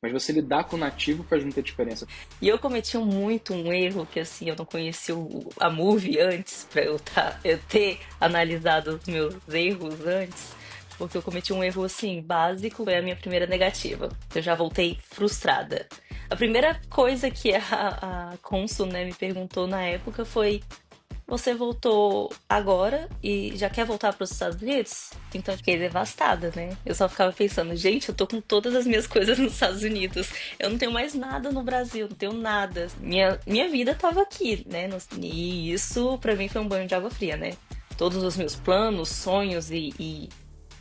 Mas você lidar com o nativo faz muita diferença. E eu cometi muito um erro que assim, eu não conheci a movie antes pra eu ter analisado os meus erros antes, porque eu cometi um erro assim básico, foi a minha primeira negativa. Eu já voltei frustrada. A primeira coisa que a cônsul, né, me perguntou na época foi: você voltou agora e já quer voltar para os Estados Unidos? Então eu fiquei devastada, né? Eu só ficava pensando, gente, eu tô com todas as minhas coisas nos Estados Unidos. Eu não tenho mais nada no Brasil, não tenho nada. Minha vida tava aqui, né? E isso pra mim foi um banho de água fria, né? Todos os meus planos, sonhos e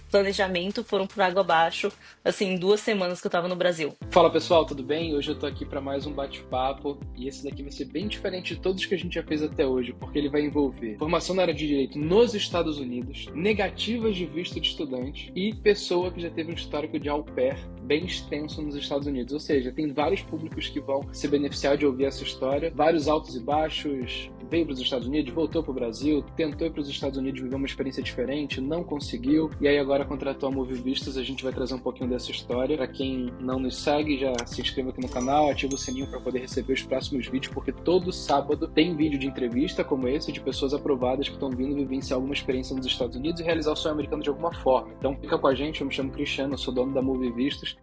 planejamento foram por água abaixo, assim, em 2 semanas que eu tava no Brasil. Fala pessoal, tudo bem? Hoje eu tô aqui para mais um bate-papo e esse daqui vai ser bem diferente de todos que a gente já fez até hoje, porque ele vai envolver formação na área de direito nos Estados Unidos, negativas de visto de estudante e pessoa que já teve um histórico de au pair bem extenso nos Estados Unidos. Ou seja, tem vários públicos que vão se beneficiar de ouvir essa história, vários altos e baixos, veio para os Estados Unidos, voltou para o Brasil, tentou ir para os Estados Unidos viver uma experiência diferente, não conseguiu, e aí agora contratou a Move Vistos. A gente vai trazer um pouquinho dessa história. Para quem não nos segue, já se inscreva aqui no canal, ativa o sininho para poder receber os próximos vídeos, porque todo sábado tem vídeo de entrevista como esse, de pessoas aprovadas que estão vindo vivenciar alguma experiência nos Estados Unidos e realizar o sonho americano de alguma forma. Então fica com a gente, eu me chamo Cristiano, eu sou dono da Move Vistos.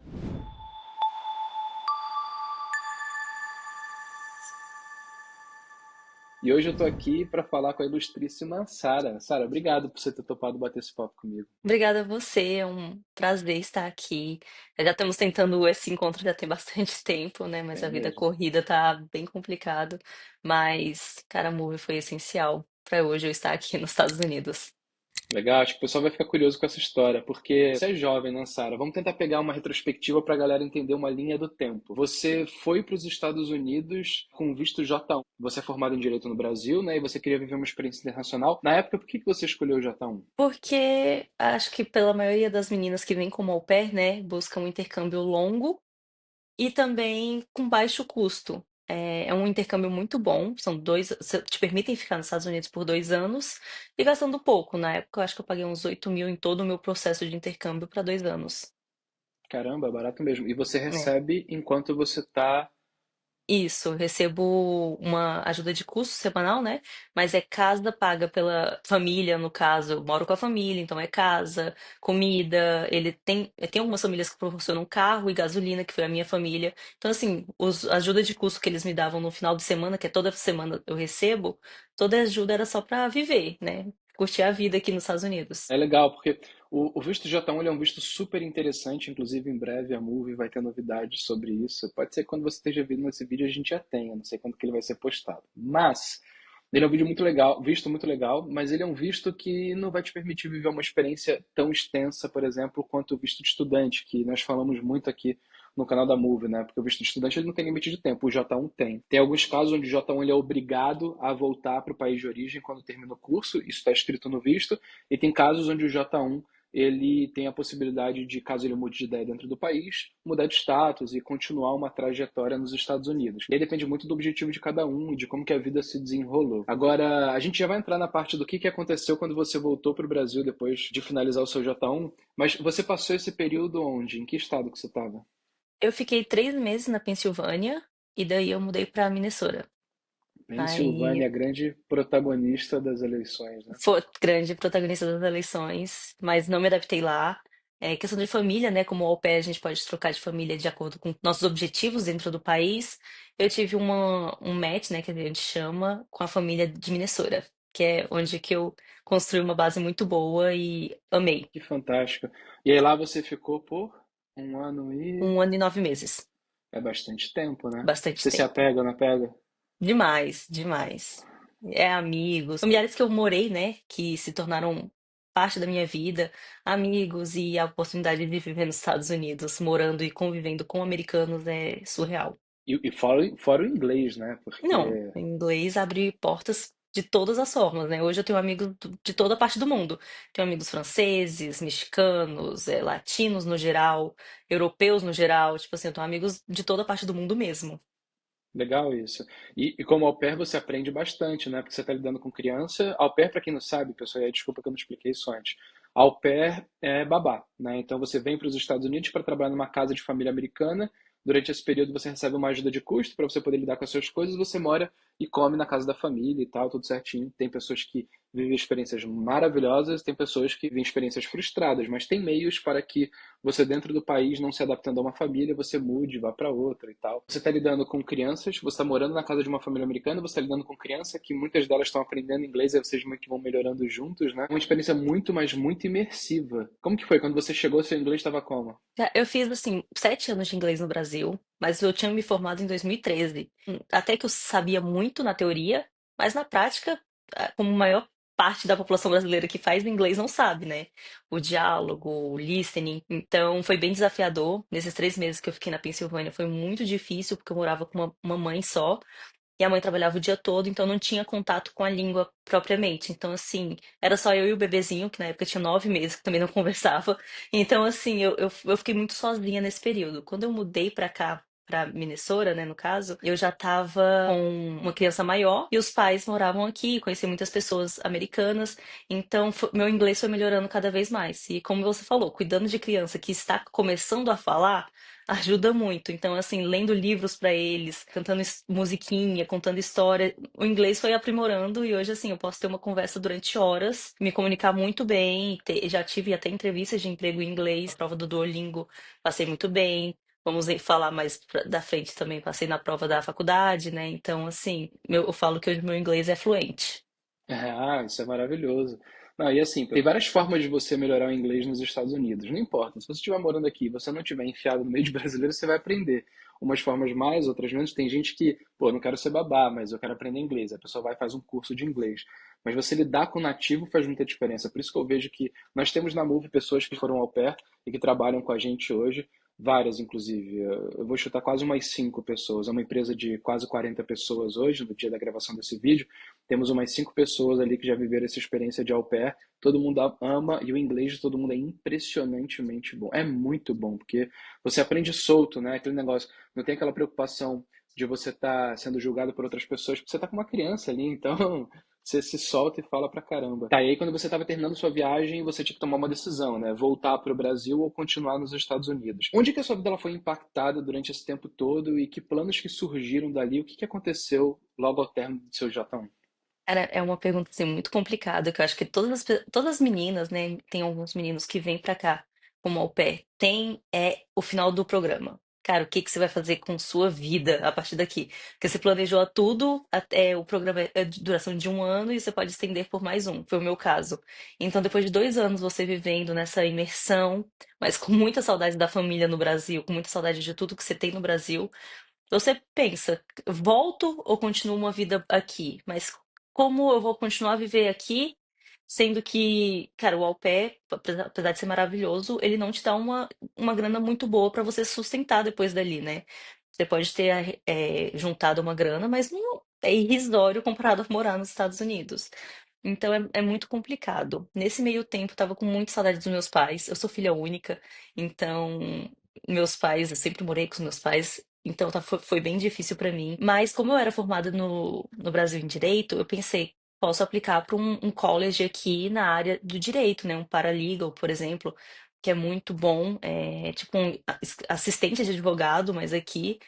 E hoje eu tô aqui para falar com a ilustríssima Sara. Sara, obrigado por você ter topado bater esse papo comigo. Obrigada a você, é um prazer estar aqui. Já estamos tentando esse encontro já tem bastante tempo, né? Mas É a vida mesmo. corrida tá bem complicado. Mas, cara, a Move foi essencial para hoje eu estar aqui nos Estados Unidos. Legal, acho que o pessoal vai ficar curioso com essa história, porque você é jovem, né, Sara? Vamos tentar pegar uma retrospectiva para a galera entender uma linha do tempo. Você foi para os Estados Unidos com visto J1. Você é formado em Direito no Brasil, né? E você queria viver uma experiência internacional. Na época, por que que você escolheu o J1? Porque acho que pela maioria das meninas que vêm como au pair, né, buscam um intercâmbio longo e também com baixo custo. É um intercâmbio muito bom, são te permitem ficar nos Estados Unidos por 2 anos e gastando pouco. Na época, eu acho que eu paguei uns 8 mil em todo o meu processo de intercâmbio para 2 anos. Caramba, barato mesmo. E você É. recebe enquanto você tá. Isso, eu recebo uma ajuda de custo semanal, né? Mas é casa paga pela família, no caso, eu moro com a família, então é casa, comida. Tem algumas famílias que proporcionam carro e gasolina, que foi a minha família. Então, assim, a ajuda de custo que eles me davam no final de semana, que é toda semana eu recebo, toda ajuda era só pra viver, né? Curtir a vida aqui nos Estados Unidos. É legal, porque o visto J1 ele é um visto super interessante, inclusive em breve a Move vai ter novidades sobre isso. Pode ser que quando você esteja vendo esse vídeo a gente já tenha, não sei quando que ele vai ser postado. Mas ele é um vídeo muito legal, visto muito legal, mas ele é um visto que não vai te permitir viver uma experiência tão extensa, por exemplo, quanto o visto de estudante, que nós falamos muito aqui no canal da Move, né? Porque o visto de estudante ele não tem limite de tempo, o J1 tem. Tem alguns casos onde o J1 ele é obrigado a voltar para o país de origem quando termina o curso, isso está escrito no visto, e tem casos onde o J1 ele tem a possibilidade de, caso ele mude de ideia dentro do país, mudar de status e continuar uma trajetória nos Estados Unidos. E aí depende muito do objetivo de cada um e de como que a vida se desenrolou. Agora, a gente já vai entrar na parte do que aconteceu quando você voltou para o Brasil depois de finalizar o seu J1, mas você passou esse período onde? Em que estado que você estava? Eu fiquei 3 meses na Pensilvânia e daí eu mudei pra Minnesota. Pensilvânia, Aí grande protagonista das eleições, né? foi grande protagonista das eleições, mas não me adaptei lá. É questão de família, né? Como au pair, a gente pode trocar de família de acordo com nossos objetivos dentro do país. Eu tive um match, né, que a gente chama, com a família de Minnesota, que é onde que eu construí uma base muito boa e amei. Que fantástico. E aí lá você ficou por 1 ano e 1 ano e 9 meses. é bastante tempo, né? Bastante Você se tempo. apega ou não apega? Demais, demais. É amigos, familiares que eu morei, né, que se tornaram parte da minha vida, amigos e a oportunidade de viver nos Estados Unidos, morando e convivendo com americanos é surreal. E fora o inglês, né? Não, Porque o inglês abre portas de todas as formas, né? Hoje eu tenho amigos de toda parte do mundo. Tenho amigos franceses, mexicanos, latinos no geral, europeus no geral, tipo assim, eu tenho amigos de toda parte do mundo mesmo. legal isso. E como au pair você aprende bastante, né? Porque você está lidando com criança. Au pair, para quem não sabe, pessoal, e aí desculpa que eu não expliquei isso antes. Au pair é babá, né? Então você vem para os Estados Unidos para trabalhar numa casa de família americana, Durante esse período você recebe uma ajuda de custo para você poder lidar com as suas coisas, você mora e come na casa da família e tal, tudo certinho. Tem pessoas que vivem experiências maravilhosas, tem pessoas que vivem experiências frustradas, mas tem meios para que você dentro do país, não se adaptando a uma família, você mude, vá para outra e tal. Você está lidando com crianças, você está morando na casa de uma família americana, você está lidando com criança que muitas delas estão aprendendo inglês, aí vocês meio que vão melhorando juntos, né? Uma experiência muito, mas muito imersiva. Como que foi? Quando você chegou, seu inglês estava como? Eu fiz, assim, 7 anos de inglês no Brasil, mas eu tinha me formado em 2013. Até que eu sabia muito na teoria, mas na prática, como a maior parte da população brasileira que faz inglês não sabe, né? O diálogo, o listening. Então, foi bem desafiador. Nesses 3 meses que eu fiquei na Pensilvânia, foi muito difícil, porque eu morava com uma mãe só. E a mãe trabalhava o dia todo, então não tinha contato com a língua propriamente. Então, assim, era só eu e o bebezinho, que na época tinha 9 meses, que também não conversava. Então, assim, eu fiquei muito sozinha nesse período. Quando eu mudei pra cá, pra Minnesota, né, no caso, eu já tava com uma criança maior e os pais moravam aqui, conheci muitas pessoas americanas, então meu inglês foi melhorando cada vez mais. E como você falou, cuidando de criança que está começando a falar, ajuda muito. Então, assim, lendo livros pra eles, cantando musiquinha, contando história, o inglês foi aprimorando e hoje, assim, eu posso ter uma conversa durante horas, me comunicar muito bem. Já tive até entrevistas de emprego em inglês, prova do Duolingo, passei muito bem. Vamos falar mais da frente também, passei na prova da faculdade, né? Então, assim, eu falo que hoje meu inglês é fluente. Ah, isso é maravilhoso. Não, e assim, tem várias formas de você melhorar o inglês nos Estados Unidos. Não importa, se você estiver morando aqui e você não estiver enfiado no meio de brasileiros, você vai aprender. Umas formas mais, outras menos. Tem gente que, pô, não quero ser babá, mas eu quero aprender inglês. A pessoa vai e faz um curso de inglês. Mas você lidar com o nativo faz muita diferença. Por isso que eu vejo que nós temos na Move pessoas que foram au pair e que trabalham com a gente hoje. Várias, inclusive. Eu vou chutar quase umas 5 pessoas. É uma empresa de quase 40 pessoas hoje, no dia da gravação desse vídeo. Temos umas 5 pessoas ali que já viveram essa experiência de au pair. Todo mundo ama e o inglês de todo mundo é impressionantemente bom. É muito bom, porque você aprende solto, né? Aquele negócio, não tem aquela preocupação de você estar sendo julgado por outras pessoas, porque você está com uma criança ali, então você se solta e fala pra caramba. Tá, e aí quando você estava terminando sua viagem, você tinha que tomar uma decisão, né? Voltar para o Brasil ou continuar nos Estados Unidos. Onde que a sua vida ela foi impactada durante esse tempo todo e que planos que surgiram dali? O que que aconteceu logo ao término do seu J1? Cara, é uma pergunta assim, muito complicada, que eu acho que todas as meninas, né? Tem alguns meninos que vêm pra cá como au pair, tem o final do programa. Cara, o que que você vai fazer com sua vida a partir daqui? Porque você planejou tudo, até o programa é de duração de 1 ano e você pode estender por mais um. Foi o meu caso. Então, depois de 2 anos você vivendo nessa imersão, mas com muita saudade da família no Brasil, com muita saudade de tudo que você tem no Brasil, você pensa, volto ou continuo uma vida aqui? Mas como eu vou continuar a viver aqui, sendo que, cara, o au pair, apesar de ser maravilhoso, ele não te dá uma grana muito boa para você sustentar depois dali, né? Você pode ter juntado uma grana, mas não é irrisório comparado a morar nos Estados Unidos. Então é muito complicado. Nesse meio tempo, eu tava com muita saudade dos meus pais. Eu sou filha única, então meus pais, eu sempre morei com os meus pais, então foi bem difícil pra mim. Mas como eu era formada no Brasil em Direito, eu pensei, posso aplicar para um college aqui na área do direito, né? Um paralegal, por exemplo, que é muito bom, é tipo um assistente de advogado, mas aqui.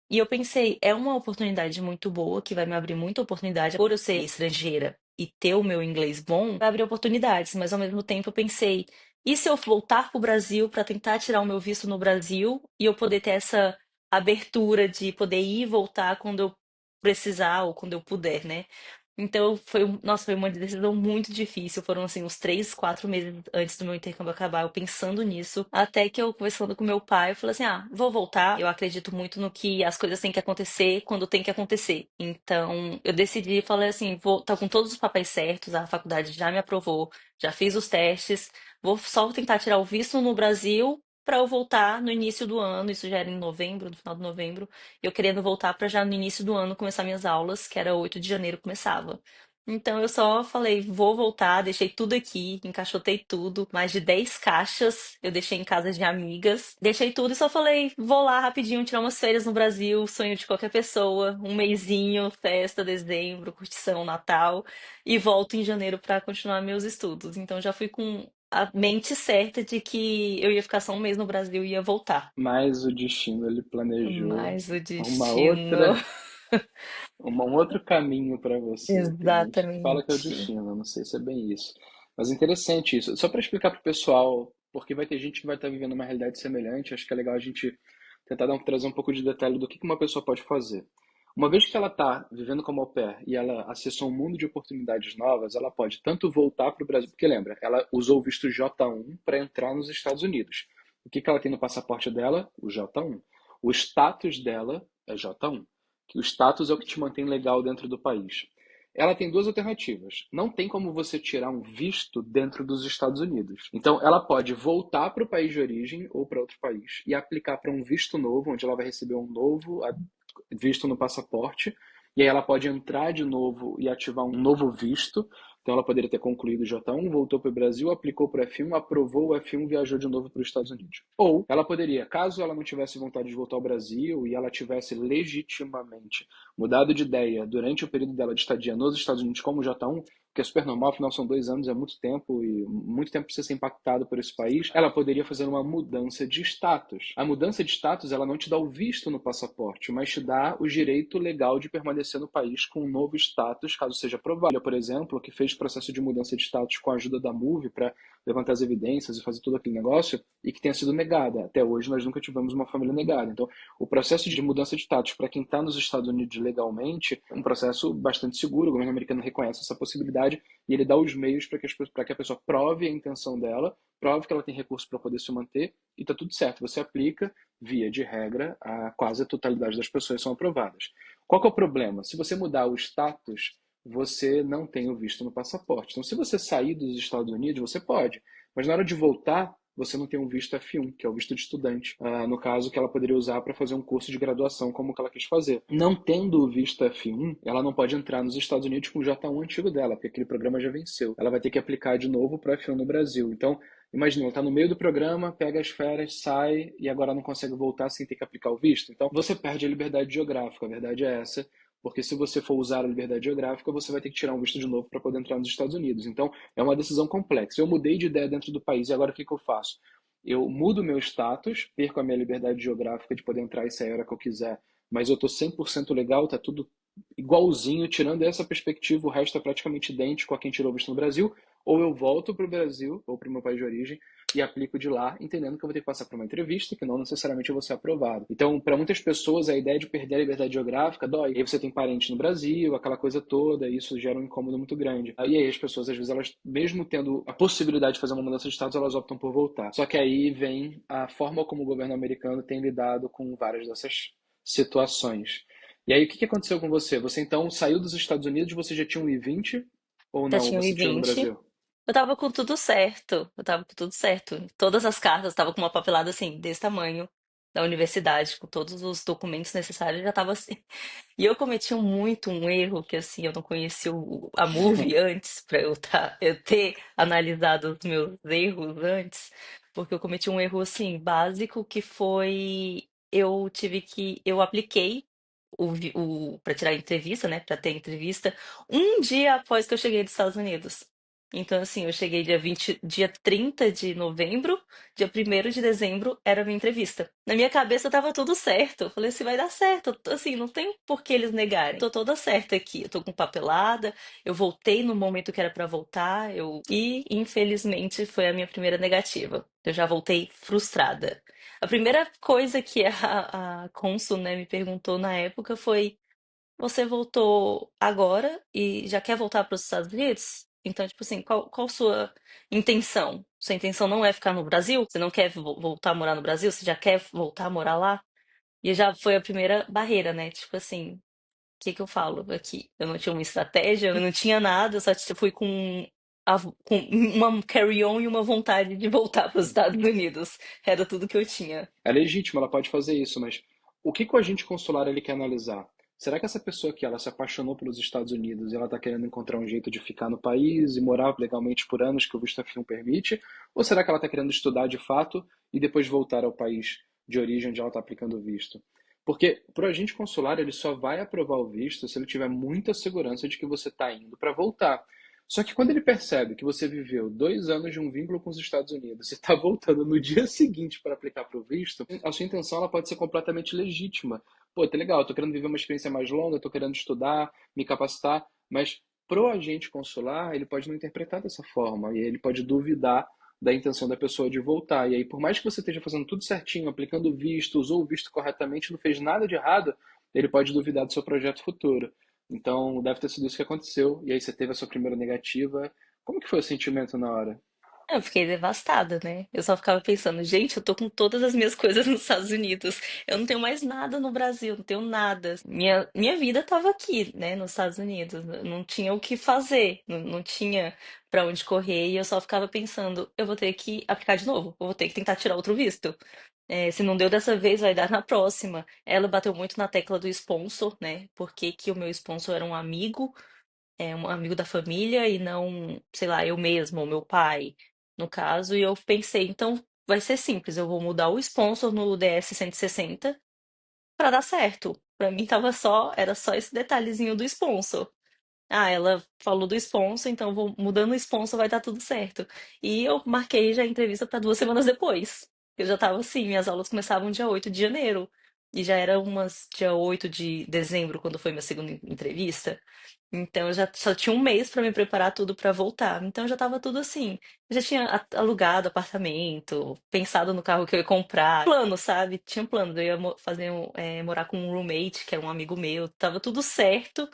E eu pensei, é uma oportunidade muito boa, que vai me abrir muita oportunidade. Por eu ser estrangeira e ter o meu inglês bom, vai abrir oportunidades, mas ao mesmo tempo eu pensei, e se eu voltar para o Brasil para tentar tirar o meu visto no Brasil e eu poder ter essa abertura de poder ir e voltar quando eu precisar ou quando eu puder, né? Então nossa, foi uma decisão muito difícil. Foram assim uns 3, 4 meses antes do meu intercâmbio acabar, eu pensando nisso, até que eu conversando com meu pai, eu falei assim: "Ah, vou voltar. Eu acredito muito no que as coisas têm que acontecer quando tem que acontecer". Então, eu decidi, falei assim, vou tá com todos os papéis certos, a faculdade já me aprovou, já fiz os testes, vou só tentar tirar o visto no Brasil para eu voltar no início do ano, isso já era em novembro, no final de novembro, eu querendo voltar para já no início do ano começar minhas aulas, que era 8 de janeiro começava. Então eu só falei, vou voltar, deixei tudo aqui, encaixotei tudo, mais de 10 caixas eu deixei em casa de amigas, deixei tudo e só falei, vou lá rapidinho tirar umas férias no Brasil, sonho de qualquer pessoa, um mesinho, festa, dezembro, curtição, Natal, e volto em janeiro para continuar meus estudos. Então já fui com a mente certa de que eu ia ficar só um mês no Brasil e ia voltar. Mas o destino ele planejou Mas o uma destino. outra, um outro caminho para você. Tem gente que fala que é o Exatamente. destino, eu não sei se é bem isso. Mas é interessante isso. Só para explicar para o pessoal, porque vai ter gente que vai estar vivendo uma realidade semelhante, acho que é legal a gente tentar trazer um pouco de detalhe do que uma pessoa pode fazer. Uma vez que ela está vivendo como au pair e ela acessou um mundo de oportunidades novas, ela pode tanto voltar para o Brasil, porque lembra, ela usou o visto J1 para entrar nos Estados Unidos. O que ela tem no passaporte dela? O J1. O status dela é J1, que o status é o que te mantém legal dentro do país. Ela tem duas alternativas. Não tem como você tirar um visto dentro dos Estados Unidos. Então, ela pode voltar para o país de origem ou para outro país e aplicar para um visto novo, onde ela vai receber um novo visto no passaporte. E aí ela pode entrar de novo e ativar um novo visto. Então ela poderia ter concluído o J1, voltou para o Brasil, aplicou para o F1, aprovou o F1 e viajou de novo para os Estados Unidos. Ou ela poderia, caso ela não tivesse vontade de voltar ao Brasil e ela tivesse legitimamente mudado de ideia durante o período dela de estadia nos Estados Unidos como J1, que é super normal, afinal são 2 anos, é muito tempo e muito tempo precisa ser impactado por esse país, ela poderia fazer uma mudança de status. A mudança de status, ela não te dá o visto no passaporte, mas te dá o direito legal de permanecer no país com um novo status, caso seja aprovado. Por exemplo, que fez processo de mudança de status com a ajuda da MOVE para levantar as evidências e fazer todo aquele negócio e que tenha sido negada. Até hoje nós nunca tivemos uma família negada. Então, o processo de mudança de status para quem está nos Estados Unidos legalmente é um processo bastante seguro. O governo americano reconhece essa possibilidade e ele dá os meios para que a pessoa prove a intenção dela, prove que ela tem recurso para poder se manter e está tudo certo. Você aplica, via de regra, a quase a totalidade das pessoas são aprovadas. Qual que é o problema? Se você mudar o status, você não tem o visto no passaporte. Então, se você sair dos Estados Unidos, você pode, mas na hora de voltar, você não tem um visto F1, que é o visto de estudante, no caso que ela poderia usar para fazer um curso de graduação como que ela quis fazer. Não tendo o visto F1, ela não pode entrar nos Estados Unidos com o J1 antigo dela, porque aquele programa já venceu. Ela vai ter que aplicar de novo para o F1 no Brasil. Então, imagina, ela está no meio do programa, pega as férias, sai e agora não consegue voltar sem ter que aplicar o visto. Então, você perde a liberdade geográfica, a verdade é essa. Porque se você for usar a liberdade geográfica, você vai ter que tirar um visto de novo para poder entrar nos Estados Unidos. Então, é uma decisão complexa. Eu mudei de ideia dentro do país e agora o que que eu faço? Eu mudo meu status, perco a minha liberdade geográfica de poder entrar e sair a hora que eu quiser, mas eu estou 100% legal, está tudo igualzinho, tirando essa perspectiva, o resto é praticamente idêntico a quem tirou o visto no Brasil, ou eu volto para o Brasil, ou para o meu país de origem, e aplico de lá, entendendo que eu vou ter que passar por uma entrevista, que não necessariamente eu vou ser aprovado. Então, para muitas pessoas, a ideia de perder a liberdade geográfica dói. Aí você tem parente no Brasil, aquela coisa toda, e isso gera um incômodo muito grande. E aí as pessoas, às vezes, elas, mesmo tendo a possibilidade de fazer uma mudança de status, elas optam por voltar. Só que aí vem a forma como o governo americano tem lidado com várias dessas situações. E aí, o que que aconteceu com você? Você então saiu dos Estados Unidos, você já tinha um I-20 ou Já não? tinha o Você tinha no I-20. Brasil? Eu tava com tudo certo. Eu tava com tudo certo. Todas as cartas, eu tava com uma papelada assim, desse tamanho, da universidade, com todos os documentos necessários, já tava assim. E eu cometi muito um erro que assim, eu não conhecia a Movie antes para eu ter analisado os meus erros antes, porque eu cometi um erro assim básico que foi eu apliquei para tirar a entrevista, né, para ter entrevista um dia após que eu cheguei dos Estados Unidos. Então, assim, eu cheguei dia 30 de novembro, dia 1º de dezembro era a minha entrevista. Na minha cabeça tava tudo certo. Eu falei assim, vai dar certo. Assim, não tem por que eles negarem. Tô toda certa aqui. Eu tô com papelada, eu voltei no momento que era pra voltar, e infelizmente foi a minha primeira negativa. Eu já voltei frustrada. A primeira coisa que a cônsul, né, me perguntou na época foi: você voltou agora e já quer voltar para os Estados Unidos? Então, tipo assim, qual sua intenção? Sua intenção não é ficar no Brasil? Você não quer voltar a morar no Brasil? Você já quer voltar a morar lá? E já foi a primeira barreira, né? Tipo assim, o que que eu falo aqui? Eu não tinha uma estratégia, eu não tinha nada, eu só fui com uma carry-on e uma vontade de voltar para os Estados Unidos. Era tudo que eu tinha. É legítimo, ela pode fazer isso, mas o que que o agente consular ele quer analisar? Será que essa pessoa que ela se apaixonou pelos Estados Unidos e ela está querendo encontrar um jeito de ficar no país e morar legalmente por anos que o visto F1 permite? Ou será que ela está querendo estudar de fato e depois voltar ao país de origem onde ela está aplicando o visto? Porque para o agente consular ele só vai aprovar o visto se ele tiver muita segurança de que você está indo para voltar. Só que quando ele percebe que você viveu 2 anos de um vínculo com os Estados Unidos e está voltando no dia seguinte para aplicar para o visto, a sua intenção ela pode ser completamente legítima. Pô, tá legal, eu tô querendo viver uma experiência mais longa, tô querendo estudar, me capacitar, mas pro agente consular, ele pode não interpretar dessa forma, e aí ele pode duvidar da intenção da pessoa de voltar. E aí, por mais que você esteja fazendo tudo certinho, aplicando o visto, usou o visto corretamente, não fez nada de errado, ele pode duvidar do seu projeto futuro. Então, deve ter sido isso que aconteceu. E aí você teve a sua primeira negativa. Como que foi o sentimento na hora? Eu fiquei devastada, né? Eu só ficava pensando, gente, eu tô com todas as minhas coisas nos Estados Unidos. Eu não tenho mais nada no Brasil, não tenho nada. Minha vida tava aqui, né, nos Estados Unidos. Eu não tinha o que fazer, não tinha pra onde correr. E eu só ficava pensando, eu vou ter que aplicar de novo, eu vou ter que tentar tirar outro visto. Se não deu dessa vez, vai dar na próxima. Ela bateu muito na tecla do sponsor, né? Porque que o meu sponsor era um amigo da família e não, sei lá, eu mesma, ou meu pai, no caso. E eu pensei, então vai ser simples, eu vou mudar o sponsor no DS 160 para dar certo. Para mim era só esse detalhezinho do sponsor. Ah, ela falou do sponsor, então vou mudando o sponsor vai dar tudo certo. E eu marquei já a entrevista para 2 semanas depois. Eu já tava assim, minhas aulas começavam dia 8 de janeiro. E já era umas dia 8 de dezembro, quando foi minha segunda entrevista. Então eu já só tinha um mês para me preparar tudo para voltar. Então já tava tudo assim. Eu já tinha alugado apartamento, pensado no carro que eu ia comprar. Plano, sabe? Tinha um plano. Eu ia morar com um roommate, que era um amigo meu. Tava tudo certo.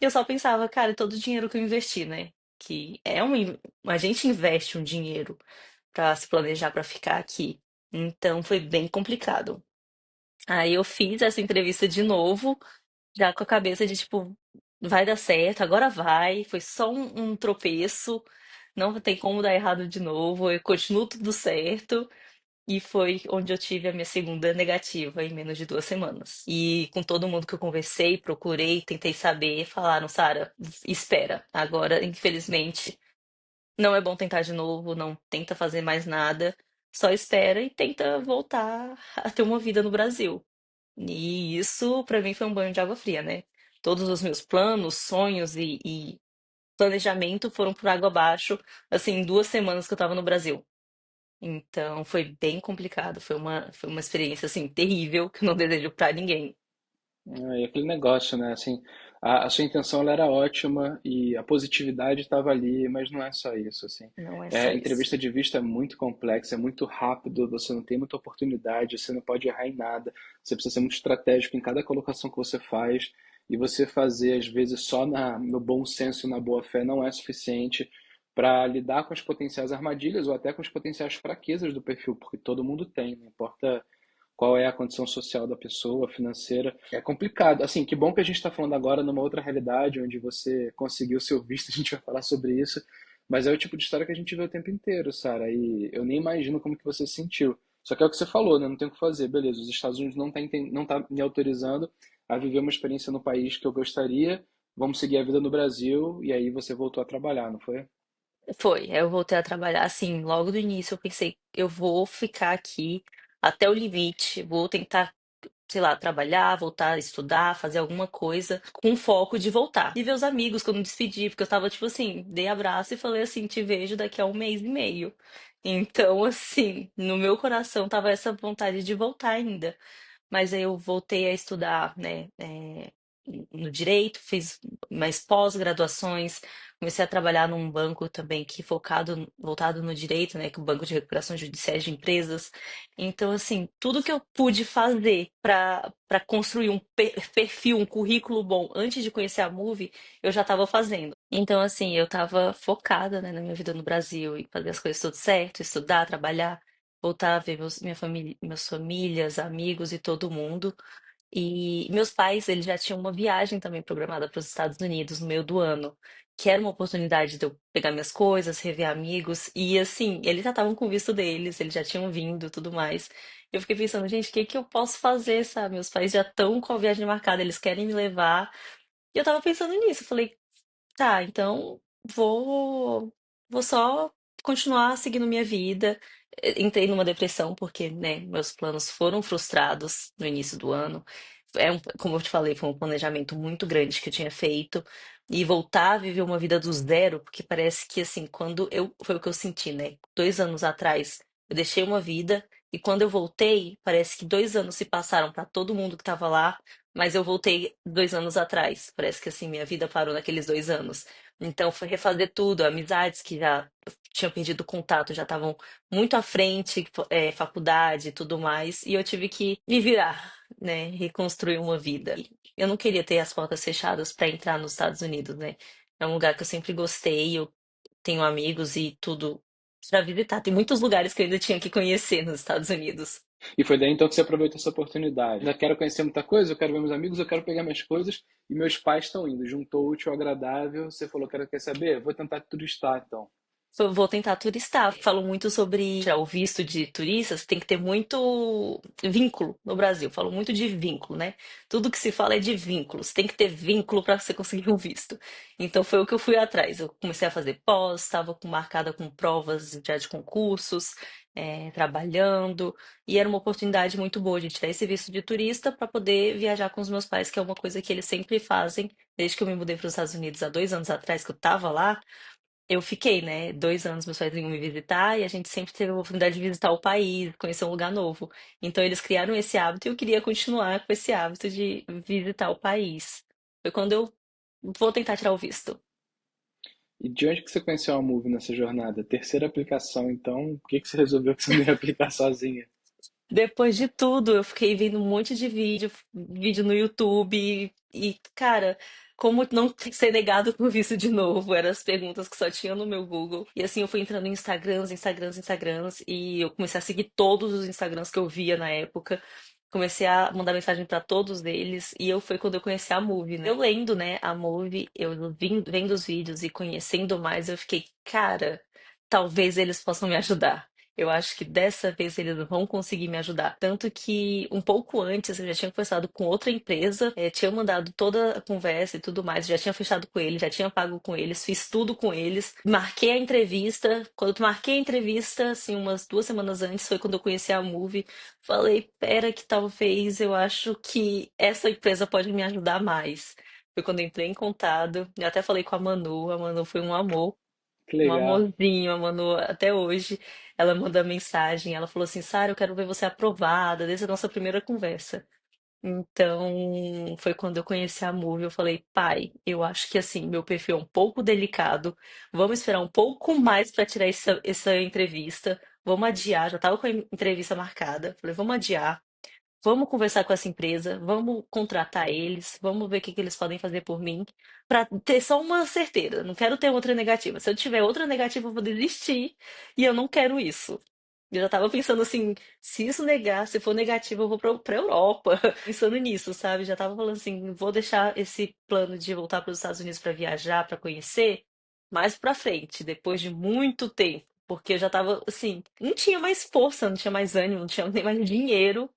Eu só pensava, cara, todo o dinheiro que eu investi, né? Que é a gente investe um dinheiro pra se planejar pra ficar aqui. Então foi bem complicado. Aí eu fiz essa entrevista de novo, já com a cabeça de tipo, vai dar certo, agora vai. Foi só um tropeço, não tem como dar errado de novo. Eu continuo tudo certo. E foi onde eu tive a minha segunda negativa em menos de 2 semanas. E com todo mundo que eu conversei, procurei, tentei saber, falaram, Sara, espera. Agora, infelizmente, não é bom tentar de novo, não tenta fazer mais nada. Só espera e tenta voltar a ter uma vida no Brasil. E isso, pra mim, foi um banho de água fria, né? Todos os meus planos, sonhos e planejamento foram por água abaixo, assim, em 2 semanas que eu tava no Brasil. Então foi bem complicado, foi uma experiência assim terrível que eu não desejo pra ninguém. E aquele negócio, né? Assim, a sua intenção ela era ótima e a positividade estava ali, mas não é só isso, assim. Não é só É, isso. entrevista de vista é muito complexa, é muito rápido, você não tem muita oportunidade, você não pode errar em nada, você precisa ser muito estratégico em cada colocação que você faz e você fazer, às vezes, só no bom senso e na boa fé não é suficiente para lidar com as potenciais armadilhas ou até com as potenciais fraquezas do perfil, porque todo mundo tem, não importa qual é a condição social da pessoa, financeira. É complicado. Assim, que bom que a gente está falando agora numa outra realidade, onde você conseguiu seu visto, a gente vai falar sobre isso. Mas é o tipo de história que a gente vê o tempo inteiro, Sara. E eu nem imagino como que você se sentiu. Só que é o que você falou, né? Não tem o que fazer. Beleza, os Estados Unidos não tá me autorizando a viver uma experiência no país que eu gostaria. Vamos seguir a vida no Brasil. E aí você voltou a trabalhar, não foi? Foi, aí eu voltei a trabalhar assim, logo do início eu pensei, eu vou ficar aqui até o limite, vou tentar, sei lá, trabalhar, voltar a estudar, fazer alguma coisa com foco de voltar. E ver os amigos que eu não despedi, porque eu tava tipo assim, dei abraço e falei assim, te vejo daqui a um mês e meio. Então, assim, no meu coração tava essa vontade de voltar ainda. Mas aí eu voltei a estudar, né, no direito, fiz mais pós-graduações, comecei a trabalhar num banco também que voltado no direito, né, que é o Banco de Recuperação Judiciais de Empresas. Então, assim, tudo que eu pude fazer para construir um perfil, um currículo bom antes de conhecer a Move, eu já estava fazendo. Então, assim, eu estava focada, né, na minha vida no Brasil e fazer as coisas tudo certo, estudar, trabalhar, voltar a ver minha família, minhas famílias, amigos e todo mundo. E meus pais, eles já tinham uma viagem também programada para os Estados Unidos no meio do ano, que era uma oportunidade de eu pegar minhas coisas, rever amigos. E assim, eles já estavam com o visto deles, eles já tinham vindo e tudo mais. Eu fiquei pensando, gente, o que que eu posso fazer, sabe? Meus pais já estão com a viagem marcada, eles querem me levar. E eu tava pensando nisso, eu falei, tá, então vou, vou só continuar seguindo minha vida. Entrei numa depressão porque, né, meus planos foram frustrados no início do ano. como eu te falei, foi um planejamento muito grande que eu tinha feito. E voltar a viver uma vida do zero, porque parece que assim, foi o que eu senti, né? 2 anos atrás, eu deixei uma vida, e quando eu voltei, parece que 2 anos se passaram para todo mundo que estava lá, mas eu voltei 2 anos atrás. Parece que assim, minha vida parou naqueles 2 anos. Então foi refazer tudo, amizades que já tinham perdido contato, já estavam muito à frente, faculdade e tudo mais, e eu tive que me virar, né, reconstruir uma vida. Eu não queria ter as portas fechadas para entrar nos Estados Unidos, né? É um lugar que eu sempre gostei, eu tenho amigos e tudo para visitar. Tem muitos lugares que eu ainda tinha que conhecer nos Estados Unidos. E foi daí então que você aproveitou essa oportunidade. Ainda quero conhecer muita coisa, eu quero ver meus amigos, eu quero pegar minhas coisas e meus pais estão indo. Juntou o útil ao agradável, você falou, quer saber? Vou tentar turistar então. Eu vou tentar turistar. Falam muito sobre já o visto de turistas, tem que ter muito vínculo no Brasil. Falam muito de vínculo, né? Tudo que se fala é de vínculos. Tem que ter vínculo para você conseguir um visto. Então foi o que eu fui atrás. Eu comecei a fazer pós, estava marcada com provas já de concursos, trabalhando, e era uma oportunidade muito boa de tirar esse visto de turista para poder viajar com os meus pais, que é uma coisa que eles sempre fazem. Desde que eu me mudei para os Estados Unidos há 2 anos atrás, que eu estava lá. Eu fiquei, né? 2 anos meus pais vinham me visitar e a gente sempre teve a oportunidade de visitar o país, conhecer um lugar novo. Então eles criaram esse hábito e eu queria continuar com esse hábito de visitar o país. Foi quando eu vou tentar tirar o visto. E de onde que você conheceu a Move nessa jornada? Terceira aplicação, então, por que que você resolveu que você não ia aplicar sozinha? Depois de tudo, eu fiquei vendo um monte de vídeo no YouTube cara, como não ser negado por visto de novo? Eram as perguntas que só tinha no meu Google. E assim, eu fui entrando em Instagrams, e eu comecei a seguir todos os Instagrams que eu via na época. Comecei a mandar mensagem pra todos eles, e foi quando eu conheci a Move, né? Eu lendo, né, a Move, vendo os vídeos e conhecendo mais, eu fiquei, cara, talvez eles possam me ajudar. Eu acho que dessa vez eles vão conseguir me ajudar. Tanto que um pouco antes eu já tinha conversado com outra empresa, tinha mandado toda a conversa e tudo mais, já tinha fechado com eles, já tinha pago com eles, fiz tudo com eles, marquei a entrevista. Quando eu marquei a entrevista, assim, umas 2 semanas antes, foi quando eu conheci a Move. Falei, pera, que talvez eu acho que essa empresa pode me ajudar mais. Foi quando eu entrei em contato, eu até falei com a Manu foi um amor. Que Um legal. amorzinho, a Manu, até hoje, ela manda mensagem, ela falou assim, Sara, eu quero ver você aprovada, desde a nossa primeira conversa. Então, foi quando eu conheci a Move, eu falei, pai, eu acho que assim, meu perfil é um pouco delicado, vamos esperar um pouco mais para tirar essa entrevista, vamos adiar, já tava com a entrevista marcada, falei, vamos adiar. Vamos conversar com essa empresa, vamos contratar eles, vamos ver o que que eles podem fazer por mim, para ter só uma certeza. Não quero ter outra negativa. Se eu tiver outra negativa, eu vou desistir e eu não quero isso. Eu já tava pensando assim, se isso negar, se for negativo, eu vou pra Europa. Pensando nisso, sabe? Já tava falando assim, vou deixar esse plano de voltar para os Estados Unidos para viajar, para conhecer, mais pra frente, depois de muito tempo. Porque eu já tava assim, não tinha mais força, não tinha mais ânimo, não tinha nem mais dinheiro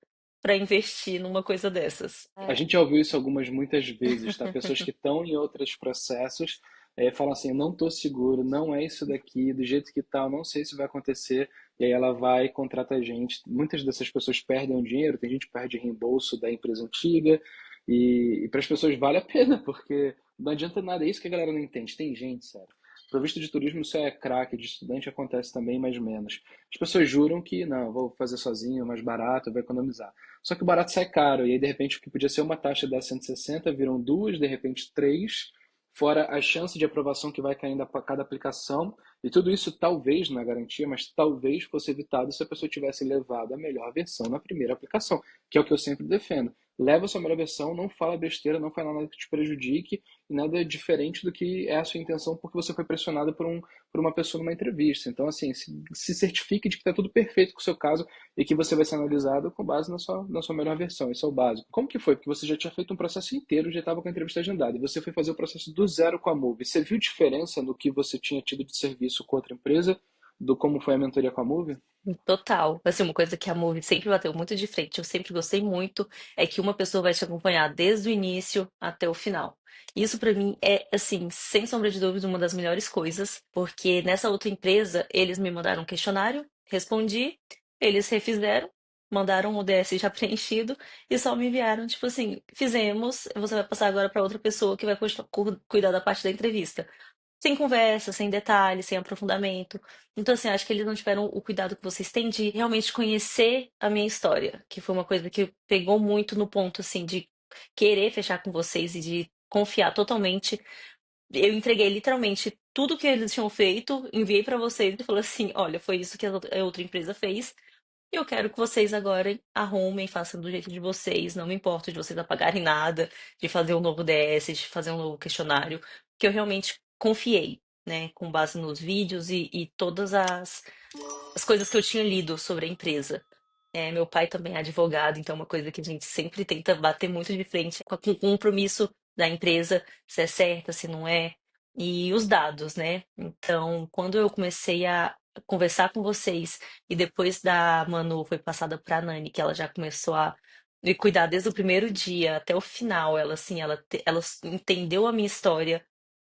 para investir numa coisa dessas. A gente já ouviu isso muitas vezes, tá? Pessoas que estão em outros processos falam assim, não estou seguro, não é isso daqui, do jeito que tá, eu não sei se vai acontecer, e aí ela vai e contrata a gente. Muitas dessas pessoas perdem o dinheiro, tem gente que perde reembolso da empresa antiga, e para as pessoas vale a pena, porque não adianta nada, é isso que a galera não entende. Tem gente, sério. Para visto de turismo, isso é craque, de estudante acontece também, mais ou menos. As pessoas juram que, não, vou fazer sozinho, mais barato, vou economizar. Só que o barato sai caro, e aí de repente o que podia ser uma taxa da 160 viram duas, de repente três, fora a chance de aprovação que vai caindo a cada aplicação, e tudo isso talvez, não é garantia, mas talvez fosse evitado se a pessoa tivesse levado a melhor versão na primeira aplicação, que é o que eu sempre defendo. Leva a sua melhor versão, não fala besteira, não fala nada que te prejudique, e nada diferente do que é a sua intenção porque você foi pressionado por uma pessoa numa entrevista. Então, assim, se certifique de que está tudo perfeito com o seu caso, e que você vai ser analisado com base na sua melhor versão. Isso é o básico. Como que foi? Porque você já tinha feito um processo inteiro, já estava com a entrevista agendada, e você foi fazer o processo do zero com a Move. Você viu diferença no que você tinha tido de serviço com outra empresa, do como foi a mentoria com a Move? Total. Assim, uma coisa que a Move sempre bateu muito de frente, eu sempre gostei muito, é que uma pessoa vai te acompanhar desde o início até o final. Isso pra mim é, assim, sem sombra de dúvida, uma das melhores coisas, porque nessa outra empresa eles me mandaram um questionário, respondi, eles refizeram. mandaram o DS já preenchido e só me enviaram, tipo assim, fizemos, você vai passar agora para outra pessoa que vai cuidar da parte da entrevista. Sem conversa, sem detalhes, sem aprofundamento. Então, assim, acho que eles não tiveram o cuidado que vocês têm de realmente conhecer a minha história, que foi uma coisa que pegou muito no ponto, assim, de querer fechar com vocês e de confiar totalmente. Eu entreguei literalmente tudo que eles tinham feito, enviei pra vocês e falei assim: olha, foi isso que a outra empresa fez. E eu quero que vocês agora arrumem, façam do jeito de vocês. Não me importo de vocês apagarem nada, de fazer um novo DS, de fazer um novo questionário, que eu realmente confiei, né, com base nos vídeos e todas as coisas que eu tinha lido sobre a empresa. Meu pai também é advogado, então é uma coisa que a gente sempre tenta bater muito de frente com o compromisso da empresa, se é certa, se não é, e os dados, né? Então, quando eu comecei a conversar com vocês e depois da Manu foi passada para a Nani, que ela já começou a me cuidar desde o primeiro dia até o final, ela assim, ela entendeu a minha história,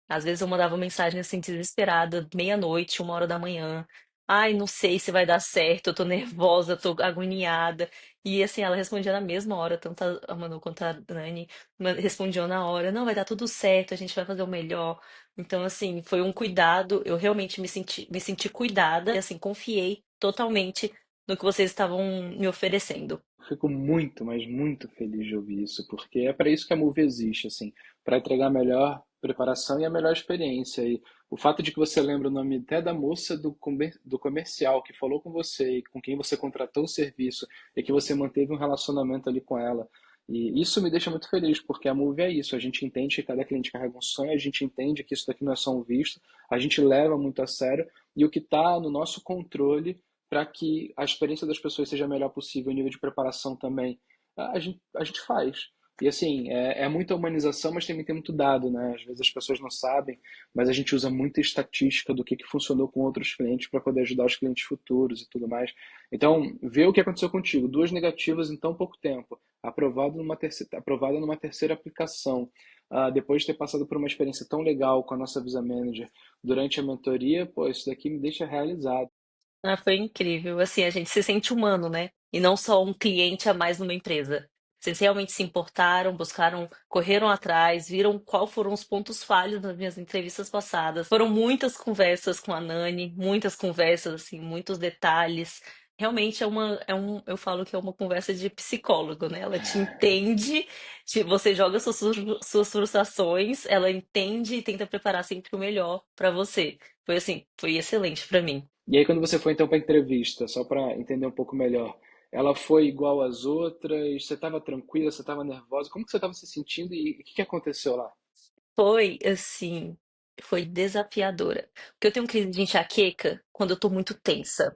às vezes eu mandava mensagem assim, desesperada, meia-noite, 1 hora da manhã. Ai, não sei se vai dar certo, eu tô nervosa, tô agoniada. E assim, ela respondia na mesma hora, tanto a Manu quanto a Dani respondiam na hora, não, vai dar tudo certo, a gente vai fazer o melhor. Então, assim, foi um cuidado, eu realmente me senti cuidada e assim, confiei totalmente no que vocês estavam me oferecendo. Fico muito, mas muito feliz de ouvir isso, porque é para isso que a Move existe, assim, para entregar a melhor preparação e a melhor experiência. E o fato de que você lembra o nome até da moça do comercial que falou com você e com quem você contratou o serviço e que você manteve um relacionamento ali com ela. E isso me deixa muito feliz, porque a Move é isso. A gente entende que cada cliente carrega um sonho, a gente entende que isso daqui não é só um visto, a gente leva muito a sério e o que está no nosso controle para que a experiência das pessoas seja a melhor possível, o nível de preparação também, a gente faz. E assim, é muita humanização, mas também tem muito dado, né? Às vezes as pessoas não sabem, mas a gente usa muita estatística do que funcionou com outros clientes para poder ajudar os clientes futuros e tudo mais. Então, vê o que aconteceu contigo. 2 negativas em tão pouco tempo. Aprovada numa terceira aplicação. Depois de ter passado por uma experiência tão legal com a nossa Visa Manager durante a mentoria, pô, isso daqui me deixa realizado. Ah, foi incrível. Assim, a gente se sente humano, né? E não só um cliente a mais numa empresa. Vocês realmente se importaram, buscaram, correram atrás, viram qual foram os pontos falhos nas minhas entrevistas passadas. Foram muitas conversas com a Nani, muitas conversas, assim, muitos detalhes. Realmente eu falo que é uma conversa de psicólogo, né? Ela te entende, você joga suas frustrações, ela entende e tenta preparar sempre o melhor pra você. Foi assim, foi excelente pra mim. E aí, quando você foi então para a entrevista, só para entender um pouco melhor, ela foi igual às outras? Você estava tranquila? Você estava nervosa? Como que você estava se sentindo e o que aconteceu lá? Foi assim, foi desafiadora. Porque eu tenho crise de enxaqueca quando eu tô muito tensa.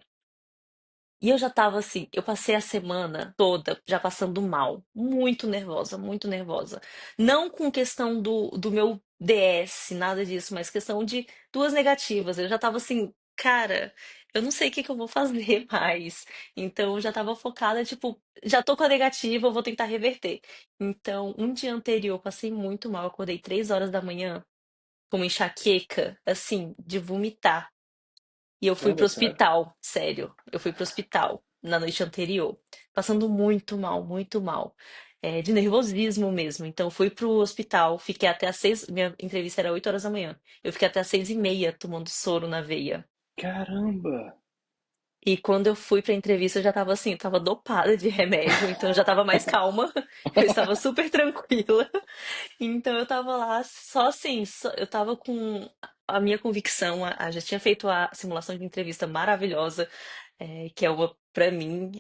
E eu já tava assim, eu passei a semana toda já passando mal, muito nervosa, muito nervosa. Não com questão do meu DS, nada disso, mas questão de 2 negativas. Eu já tava assim, cara, eu não sei o que que eu vou fazer mais. Então eu já tava focada, tipo, já tô com a negativa, eu vou tentar reverter. Então, um dia anterior eu passei muito mal, eu acordei 3 horas da manhã com uma enxaqueca, assim, de vomitar. E eu fui pro Caramba, sério? hospital, sério. Eu fui pro hospital na noite anterior, passando muito mal, muito mal. De nervosismo mesmo. Então, fui pro hospital, fiquei até às 6. Minha entrevista era 8 horas da manhã. Eu fiquei até às 6h30 tomando soro na veia. Caramba! E quando eu fui pra entrevista, eu já tava assim, eu tava dopada de remédio, então eu já tava mais calma. Eu estava super tranquila. Então eu tava lá só assim, eu tava com a minha convicção, já tinha feito a simulação de entrevista maravilhosa, que é uma, para mim,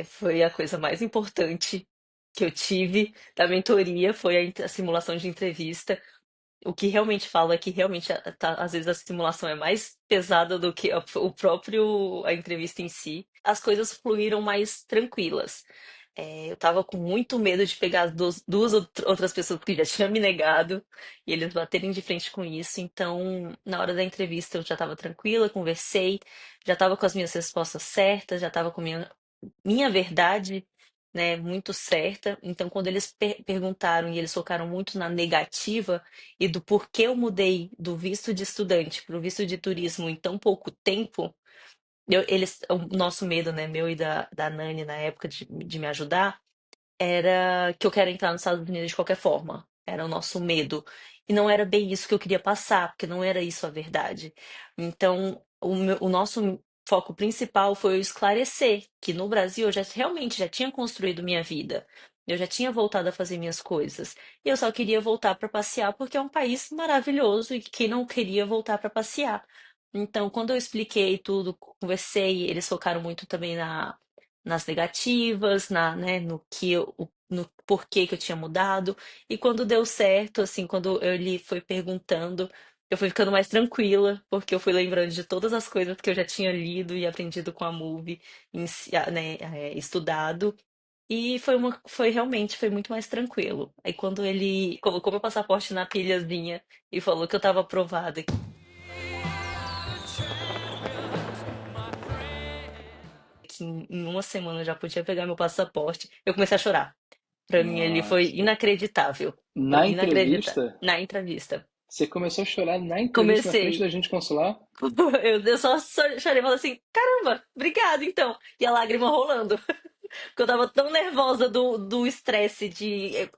foi a coisa mais importante que eu tive da mentoria, foi a simulação de entrevista. O que realmente falo é que realmente às vezes a simulação é mais pesada do que a entrevista em si. As coisas fluíram mais tranquilas. Eu tava com muito medo de pegar as duas outras pessoas que já tinham me negado e eles baterem de frente com isso. Então, na hora da entrevista, eu já tava tranquila, conversei, já tava com as minhas respostas certas, já tava com minha verdade, né, muito certa. Então, quando eles perguntaram e eles focaram muito na negativa e do porquê eu mudei do visto de estudante para o visto de turismo em tão pouco tempo, o nosso medo, né, meu e da Nani na época de me ajudar, era que eu quero entrar nos Estados Unidos de qualquer forma. Era o nosso medo. E não era bem isso que eu queria passar, porque não era isso a verdade. Então, o nosso foco principal foi eu esclarecer que no Brasil eu já realmente já tinha construído minha vida. Eu já tinha voltado a fazer minhas coisas. E eu só queria voltar para passear porque é um país maravilhoso e quem não queria voltar para passear. Então, quando eu expliquei tudo, conversei, eles focaram muito também nas negativas, né, no porquê que eu tinha mudado. E quando deu certo, assim, quando ele foi perguntando, eu fui ficando mais tranquila, porque eu fui lembrando de todas as coisas que eu já tinha lido e aprendido com a Move, né, estudado. E foi realmente, foi muito mais tranquilo. Aí quando ele colocou meu passaporte na pilhazinha e falou que eu tava aprovada, que em uma semana eu já podia pegar meu passaporte, eu comecei a chorar. Pra mim ele foi Nossa. inacreditável. Foi Na inacreditável. entrevista, Na entrevista. você começou a chorar na entrevista na frente da Comecei. gente consular? Eu só chorei e falei assim, caramba, obrigada então. E a lágrima rolando. Porque eu tava tão nervosa do estresse de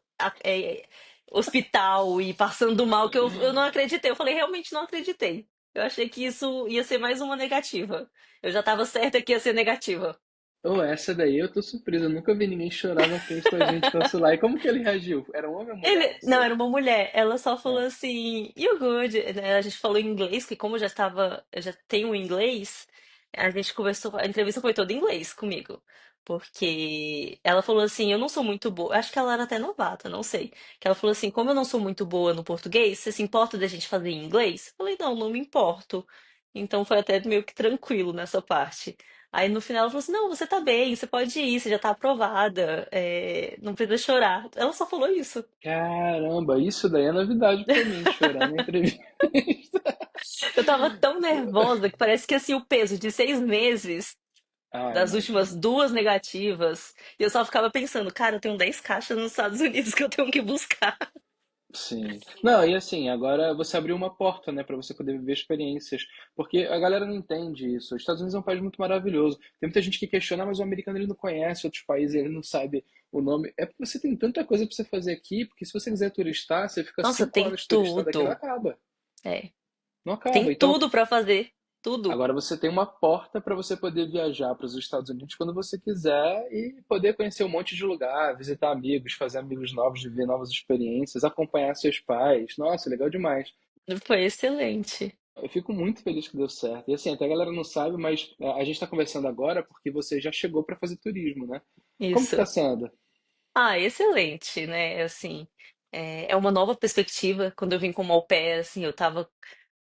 hospital e passando mal que eu não acreditei. Eu falei, realmente não acreditei. Eu achei que isso ia ser mais uma negativa. Eu já tava certa que ia ser negativa. Oh, essa daí eu tô surpresa. Eu nunca vi ninguém chorar na frente da gente consular. E como que ele reagiu? Era um homem ou mulher, Não, você? era uma mulher. Ela só falou Ah, assim, you good. Né, a gente falou em inglês, que como eu já tenho inglês, a gente conversou, a entrevista foi toda em inglês comigo. Porque ela falou assim, eu não sou muito boa, acho que ela era até novata, não sei. Que ela falou assim, como eu não sou muito boa no português, você se importa da gente fazer em inglês? Eu falei, não, não me importo. Então foi até meio que tranquilo nessa parte. Aí no final ela falou assim: não, você tá bem, você pode ir, você já tá aprovada, não precisa chorar. Ela só falou isso. caramba, isso daí é novidade pra mim, chorar na entrevista. Eu tava tão nervosa que parece que assim, o peso de 6 meses Ah, das últimas imagino. duas negativas, e eu só ficava pensando, cara, eu tenho 10 caixas nos Estados Unidos que eu tenho que buscar. Sim. Não, e assim, agora você abriu uma porta, né, para você poder viver experiências, porque a galera não entende isso. Os Estados Unidos é um país muito maravilhoso. Tem muita gente que questiona, mas o americano ele não conhece outros países, ele não sabe o nome. É porque você tem tanta coisa para você fazer aqui, porque se você quiser turistar, você fica Nossa, 5 horas turistando aqui, não acaba. É, Não tem acaba. Então, tudo pra fazer, tudo. agora você tem uma porta para você poder viajar para os Estados Unidos quando você quiser e poder conhecer um monte de lugar, visitar amigos, fazer amigos novos, viver novas experiências, acompanhar seus pais. Nossa, legal demais. Foi excelente. Eu fico muito feliz que deu certo. E assim, até a galera não sabe, mas a gente está conversando agora porque você já chegou para fazer turismo, né? Como que tá Isso. sendo? Ah, excelente, né? Assim, é uma nova perspectiva. Quando eu vim como au pair, assim, eu tava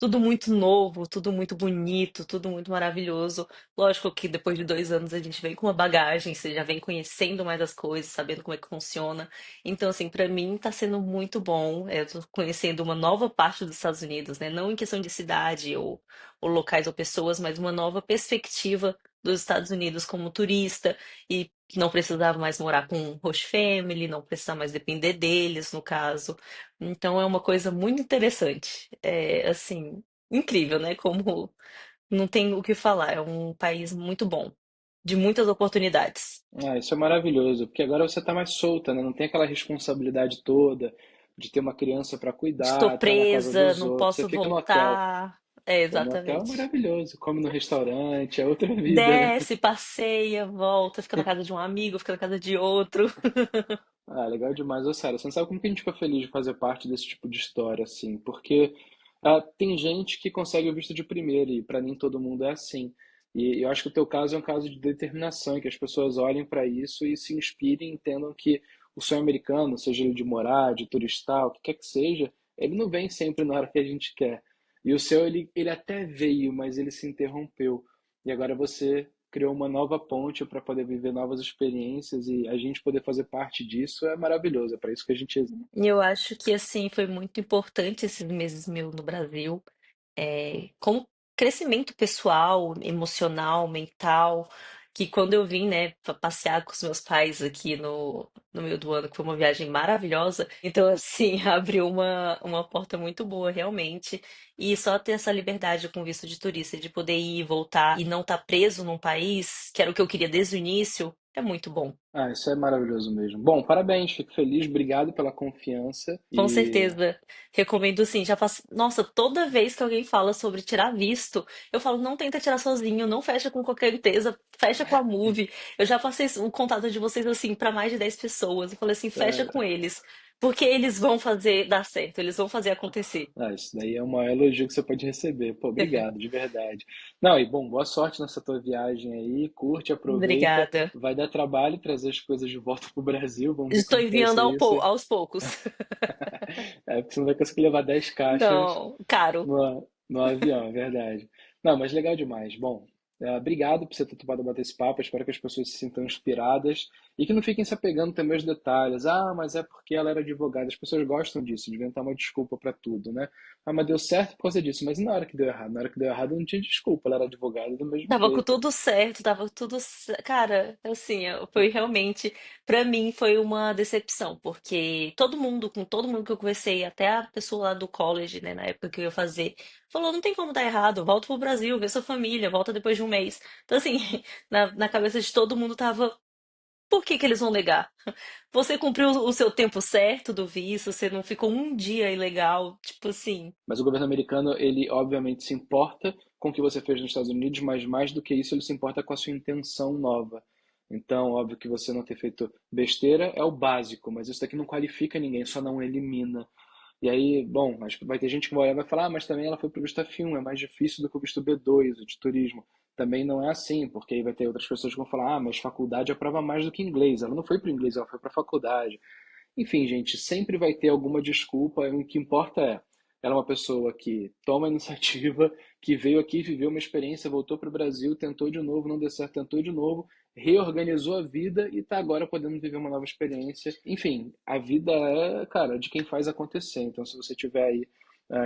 tudo muito novo, tudo muito bonito, tudo muito maravilhoso. Lógico que depois de 2 anos a gente vem com uma bagagem, você já vem conhecendo mais as coisas, sabendo como é que funciona. Então, assim, pra mim tá sendo muito bom. Eu tô conhecendo uma nova parte dos Estados Unidos, né? Não em questão de cidade ou locais ou pessoas, mas uma nova perspectiva dos Estados Unidos como turista e não precisava mais morar com host family, não precisava mais depender deles, no caso. Então é uma coisa muito interessante. É assim, incrível, né? Como não tem o que falar. É um país muito bom, de muitas oportunidades. Ah, isso é maravilhoso, porque agora você está mais solta, né? Não tem aquela responsabilidade toda de ter uma criança para Estou cuidar, estar na casa presa, dos não outros. Você posso fica no hotel. voltar. É, Pô, no hotel é exatamente. maravilhoso. Come no restaurante, é outra vida, né? Desce, passeia, volta, fica na casa de um amigo, fica na casa de outro. Ah, legal demais. Ô, Sarah, você não sabe como que a gente fica feliz de fazer parte desse tipo de história, assim, porque tem gente que consegue o visto de primeira e para nem todo mundo é assim. E eu acho que o teu caso é um caso de determinação, que as pessoas olhem para isso e se inspirem e entendam que o sonho americano, seja ele de morar, de turistar, o que quer que seja, ele não vem sempre na hora que a gente quer. E o seu, ele até veio, mas ele se interrompeu. E agora você criou uma nova ponte para poder viver novas experiências e a gente poder fazer parte disso é maravilhoso. É para isso que a gente existe. E eu acho que assim foi muito importante esses meses meus no Brasil. Como crescimento pessoal, emocional, mental, que quando eu vim, né, passear com os meus pais aqui no meio do ano, que foi uma viagem maravilhosa, então, assim, abriu uma porta muito boa, realmente. E só ter essa liberdade com visto de turista, de poder ir e voltar e não estar preso num país, que era o que eu queria desde o início, é muito bom. Ah, isso é maravilhoso mesmo. Bom, parabéns, fico feliz, obrigado pela confiança Com e certeza. Recomendo sim. Já faço. Nossa, toda vez que alguém fala sobre tirar visto, eu falo, não tenta tirar sozinho, não fecha com qualquer empresa, fecha com a Move. Eu já passei o contato de vocês assim para mais de 10 pessoas. Eu falei assim, fecha sério. com eles, porque eles vão fazer dar certo, eles vão fazer acontecer. Ah, isso daí é o maior elogio que você pode receber. Pô, obrigado, de verdade. Não, e bom, boa sorte nessa tua viagem aí. Curte, aproveita. Obrigada. Vai dar trabalho trazer as coisas de volta pro Brasil. Vamos ver Estou como que vai enviando ser isso. aos poucos. É, porque você não vai conseguir levar 10 caixas Não, caro. no avião, é verdade. Não, mas legal demais. Bom, obrigado por você ter topado bater esse papo. Espero que as pessoas se sintam inspiradas e que não fiquem se apegando também aos detalhes. Ah, mas é porque ela era advogada. As pessoas gostam disso, de inventar uma desculpa para tudo, né? Ah, mas deu certo por causa disso. Mas e na hora que deu errado? Na hora que deu errado não tinha desculpa. Ela era advogada do mesmo Tava com jeito. tudo certo, tava tudo. Cara, assim, foi realmente. Pra mim, foi uma decepção, porque com todo mundo que eu conversei, até a pessoa lá do college, né, na época que eu ia fazer, falou: não tem como dar errado, volta pro Brasil, vê sua família, volta depois de um mês. Então, assim, na cabeça de todo mundo tava: por que que eles vão negar? Você cumpriu o seu tempo certo do visto, você não ficou um dia ilegal, tipo assim. Mas o governo americano, ele obviamente se importa com o que você fez nos Estados Unidos, mas mais do que isso, ele se importa com a sua intenção nova. Então, óbvio que você não ter feito besteira é o básico, mas isso daqui não qualifica ninguém, só não elimina. E aí, bom, mas vai ter gente que vai olhar e vai falar, ah, mas também ela foi para o visto F1, é mais difícil do que o visto B2, o de turismo. Também não é assim, porque aí vai ter outras pessoas que vão falar, ah, mas faculdade aprova mais do que inglês. Ela não foi para o inglês, ela foi para a faculdade. Enfim, gente, sempre vai ter alguma desculpa. O que importa é, ela é uma pessoa que toma a iniciativa, que veio aqui, viveu uma experiência, voltou para o Brasil, tentou de novo, não deu certo, tentou de novo, reorganizou a vida e está agora podendo viver uma nova experiência. Enfim, a vida é, cara, de quem faz acontecer. Então, se você tiver aí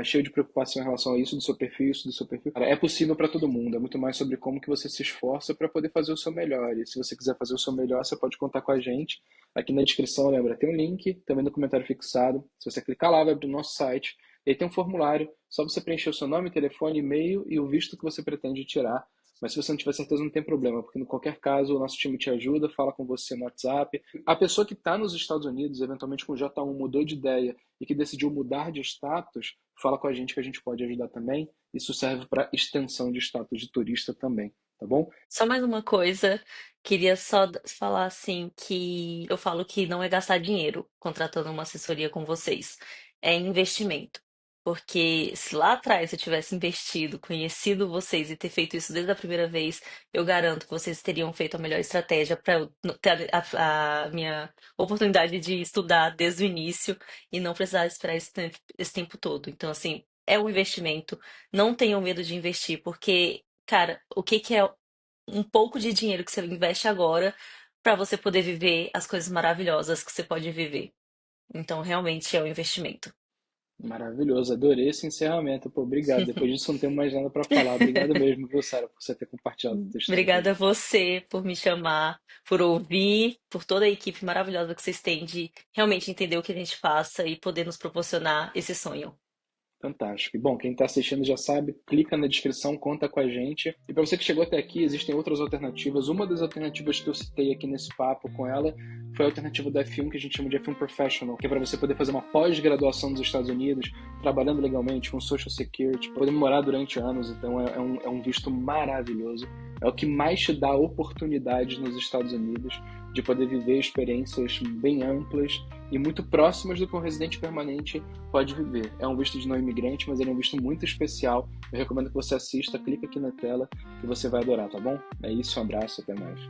cheio de preocupação em relação a isso do seu perfil, isso do seu perfil, cara, é possível para todo mundo. É muito mais sobre como que você se esforça para poder fazer o seu melhor. E se você quiser fazer o seu melhor, você pode contar com a gente. Aqui na descrição, lembra, tem um link, também no comentário fixado. Se você clicar lá, vai abrir o nosso site. E aí tem um formulário, só você preencher o seu nome, telefone, e-mail e o visto que você pretende tirar. Mas se você não tiver certeza, não tem problema, porque em qualquer caso o nosso time te ajuda, fala com você no WhatsApp. A pessoa que está nos Estados Unidos, eventualmente com o J1, mudou de ideia e que decidiu mudar de status, fala com a gente que a gente pode ajudar também. Isso serve para extensão de status de turista também, tá bom? Só mais uma coisa, queria só falar assim que eu falo que não é gastar dinheiro contratando uma assessoria com vocês, é investimento. Porque se lá atrás eu tivesse investido, conhecido vocês e ter feito isso desde a primeira vez, eu garanto que vocês teriam feito a melhor estratégia para eu ter a minha oportunidade de estudar desde o início e não precisar esperar esse tempo todo. Então, assim, é um investimento. Não tenham medo de investir, porque, cara, o que que é um pouco de dinheiro que você investe agora para você poder viver as coisas maravilhosas que você pode viver. Então, realmente é um investimento. Maravilhoso, adorei esse encerramento. Pô, obrigado. Depois disso não tenho mais nada para falar. Obrigado mesmo, viu, Sara, por você ter compartilhado a tua história com a Obrigada a gente. você por me chamar, por ouvir, por toda a equipe maravilhosa que vocês têm de realmente entender o que a gente passa e poder nos proporcionar esse sonho. Fantástico. E bom, quem está assistindo já sabe, clica na descrição, conta com a gente. E para você que chegou até aqui, existem outras alternativas. Uma das alternativas que eu citei aqui nesse papo com ela foi a alternativa da F1, que a gente chama de F1 Professional, que é para você poder fazer uma pós-graduação nos Estados Unidos, trabalhando legalmente com Social Security, poder morar durante anos. Então é um visto maravilhoso. É o que mais te dá oportunidades nos Estados Unidos de poder viver experiências bem amplas e muito próximas do que um residente permanente pode viver. É um visto de não imigrante, mas ele é um visto muito especial. Eu recomendo que você assista, clica aqui na tela que você vai adorar, tá bom? É isso, um abraço, até mais.